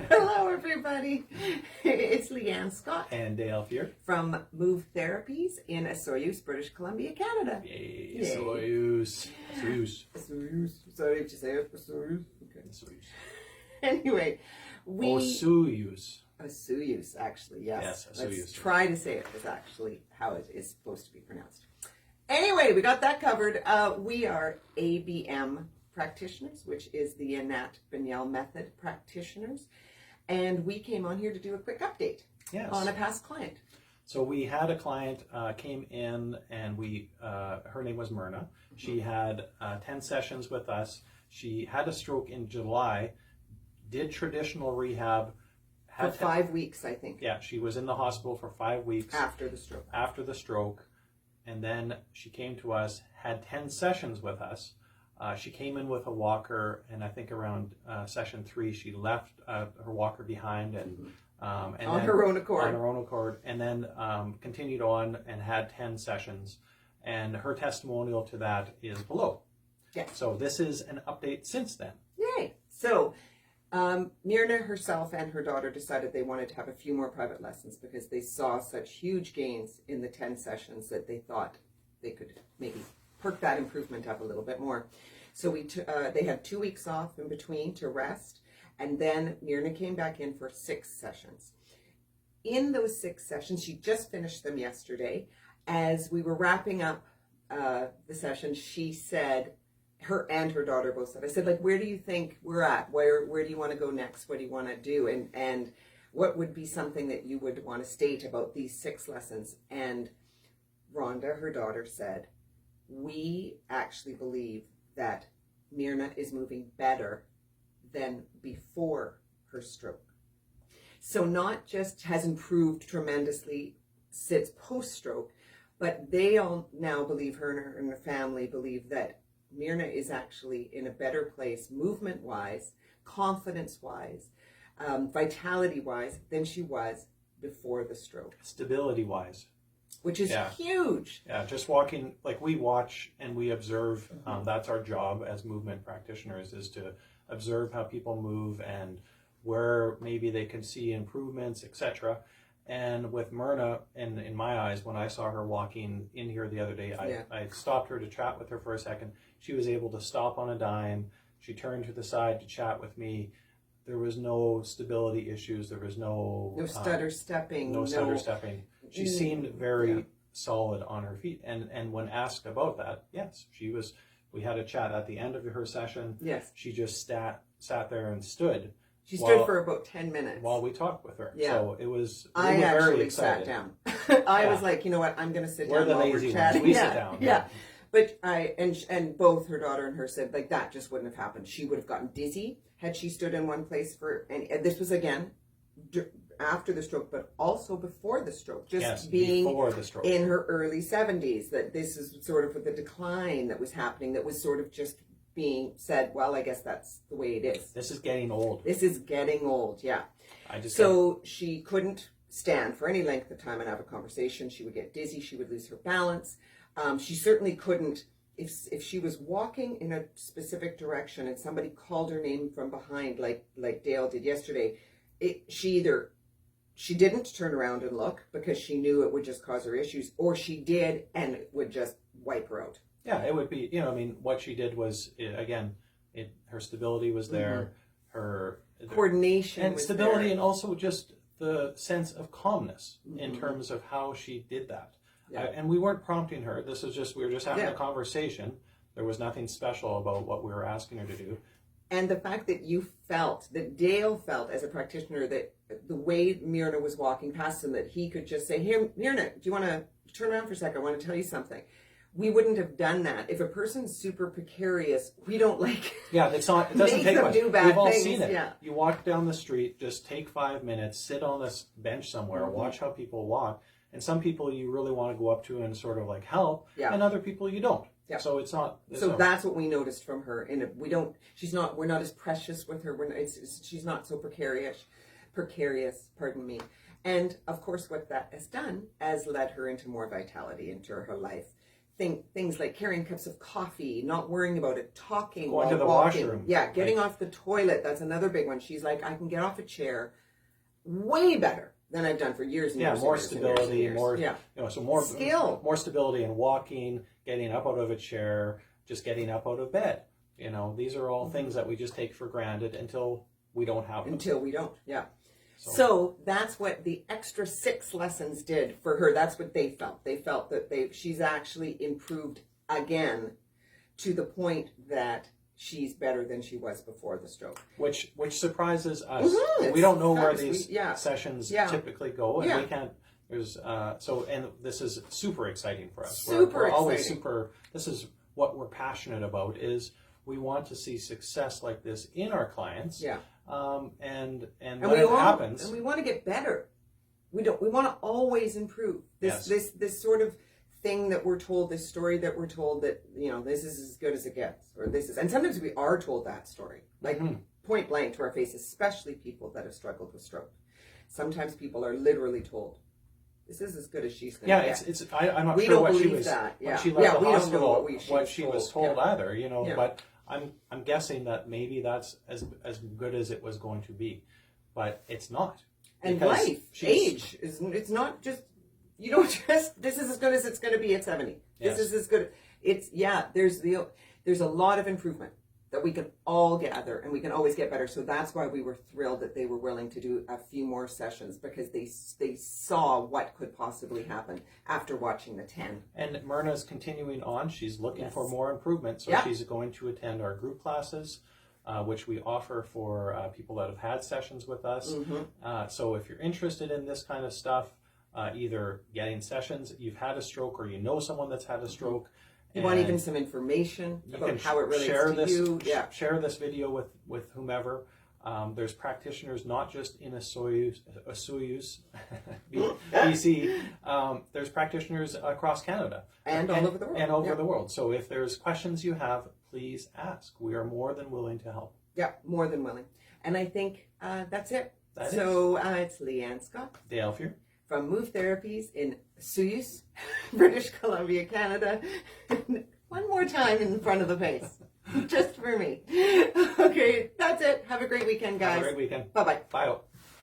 Hello, everybody. It's Leanne Scott And Dale here. from Move Therapies in Soyuz, British Columbia, Canada. Yay, Yay. Soyuz. Soyuz. Soyuz. Sorry to say it. Soyuz. Okay. Soyuz. Anyway, Soyuz. Soyuz, actually, yes. Yes, Let's Soyuz. try to say it is actually how it is supposed to be pronounced. Anyway, we got that covered. We are ABM practitioners, which is the Anat Binyal method practitioners. And we came on here to do a quick update on a past client. So we had a client came in, and her name was Myrna. She had 10 sessions with us. She had a stroke in July, did traditional rehab. For 5 weeks, I think. Yeah, she was in the hospital for 5 weeks. After the stroke. And then she came to us, had 10 sessions with us. She came in with a walker, and I think around session 3, she left her walker behind and on her own accord. On her own accord, and then continued on and had 10 sessions. And her testimonial to that is below. Yes. So this is an update since then. Yay! So Myrna herself and her daughter decided they wanted to have a few more private lessons because they saw such huge gains in the 10 sessions that they thought they could maybe perk that improvement up a little bit more. So they had 2 weeks off in between to rest, and then Myrna came back in for 6 sessions. In those 6 sessions, she just finished them yesterday. As we were wrapping up the session, she said, her and her daughter both said, I said, like, where do you think we're at? Where do you want to go next? What do you want to do? And what would be something that you would want to state about these 6 lessons? And Rhonda, her daughter, said, we actually believe that Myrna is moving better than before her stroke. So not just has improved tremendously since post-stroke, but they all now believe, her and her family believe, that Myrna is actually in a better place, movement-wise, confidence-wise, vitality-wise, than she was before the stroke. Stability-wise. Which is huge. Yeah, just walking, like we watch and we observe. That's our job as movement practitioners, is to observe how people move and where maybe they can see improvements, etc. And with Myrna, in my eyes, when I saw her walking in here the other day, I stopped her to chat with her for a second. She was able to stop on a dime. She turned to the side to chat with me. There was no stability issues. There was no stutter stepping. No stutter stepping. She seemed very solid on her feet. And when asked about that, yes, she was. We had a chat at the end of her session. Yes. She just sat there and stood. She stood for about 10 minutes. While we talked with her. Yeah. So it was, I were actually very excited. sat down. I was like, you know what, I'm going to sit We're down the while lazy we're chatting. ones. We sit down. Yeah. But and both her daughter and her said, like, that just wouldn't have happened. She would have gotten dizzy had she stood in one place and this was, again, after the stroke, but also before the stroke. Just being before the stroke. In her early 70s, that this is sort of the decline that was happening, that was sort of just being said, well, I guess that's the way it is. This is getting old. This is getting old, yeah. She couldn't stand for any length of time and have a conversation. She would get dizzy. She would lose her balance. She certainly couldn't, if she was walking in a specific direction and somebody called her name from behind, like Dale did yesterday, she didn't turn around and look because she knew it would just cause her issues, or she did and it would just wipe her out. Yeah, it would be, what she did was, her stability was there, her coordination and was stability there. And also just the sense of calmness in terms of how she did that. Yeah. And we weren't prompting her. We were just having a conversation. There was nothing special about what we were asking her to do. And the fact that Dale felt as a practitioner, that the way Myrna was walking past him, that he could just say, "Here, Myrna, do you want to turn around for a second? I want to tell you something." We wouldn't have done that. If a person's super precarious, we don't like. Yeah, it doesn't take much. We've all seen it. Yeah. You walk down the street, just take 5 minutes, sit on this bench somewhere, watch how people walk. And some people you really want to go up to and sort of like help, and other people you don't. Yeah. So it's not. That's what we noticed from her. And we're not as precious with her. She's not so precarious. Pardon me. And of course, what that has done has led her into more vitality into her life. things like carrying cups of coffee, not worrying about it, talking Going while to the walking. washroom. Yeah, getting off the toilet. That's another big one. She's like, I can get off a chair way better than I've done for years and years. More and years stability, and years. more so more skill, more stability in walking, getting up out of a chair, just getting up out of bed. These are all things that we just take for granted until we don't have them. Until we don't, yeah. So that's what the extra 6 lessons did for her. That's what they felt. They felt that she's actually improved again to the point that she's better than she was before the stroke. Which surprises us. We don't know where these sessions typically go, and we can't. There's and this is super exciting for us. We're always super. This is what we're passionate about. Is we want to see success like this in our clients. Yeah. And when it happens, and we want to get better. We want to always improve. This sort of thing that we're told, this story that we're told that this is as good as it gets, or this is, and sometimes we are told that story, like point blank to our face, especially people that have struggled with stroke. Sometimes people are literally told, "This is as good as she's going to get." It's. I'm not sure what she was. When she left the hospital, what she was told either. But. I'm guessing that maybe that's as good as it was going to be, but it's not. And age it's not just, you don't just, this is as good as it's going to be at 70. This is as good. There's a lot of improvement that we can all gather, and we can always get better. So that's why we were thrilled that they were willing to do a few more sessions, because they saw what could possibly happen after watching the 10. And Myrna's continuing on. She's looking for more improvement. So she's going to attend our group classes, which we offer for people that have had sessions with us. So if you're interested in this kind of stuff, either getting sessions, you've had a stroke, or you know someone that's had a stroke, you want even some information about how it relates to you. Share this video with whomever. There's practitioners not just in Soyuz, BC. There's practitioners across Canada and all over the world. And over the world. So if there's questions you have, please ask. We are more than willing to help. Yeah, more than willing. And I think that's it. It's Leanne Scott. Dale here. From Move Therapies in Soyuz, British Columbia, Canada. One more time in front of the face. Just for me. Okay, that's it. Have a great weekend, guys. Have a great weekend. Bye-bye. Bye.